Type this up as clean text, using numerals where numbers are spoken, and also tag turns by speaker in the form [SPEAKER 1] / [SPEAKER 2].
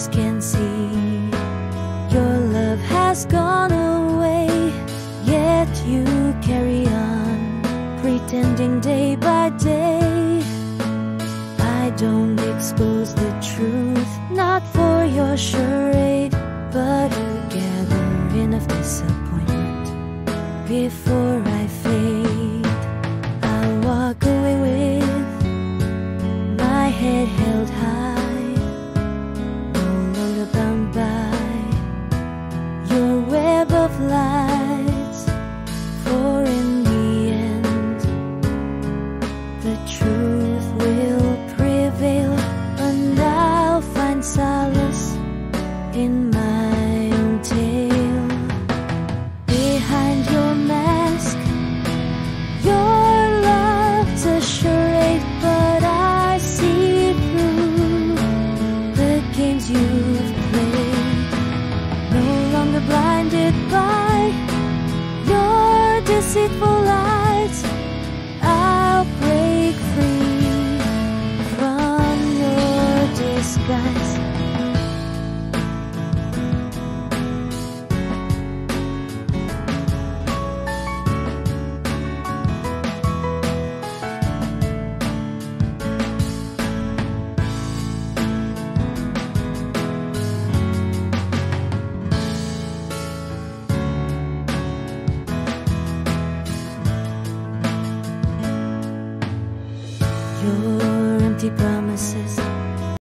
[SPEAKER 1] eyes can see. Your love has gone away, yet you carry on, pretending day by day. I don't expose the truth, not for your charade, but to gather enough disappointment before I fade. I'll walk away with my head held high, no longer bound by your web of lights. For in the end, the truth will prevail, and I'll find solace in my own tale. Behind your mask, your love's a charade, but I see through the games you've played. No longer blinded by your deceitful lies, I'll break free from your disguise. Your empty promises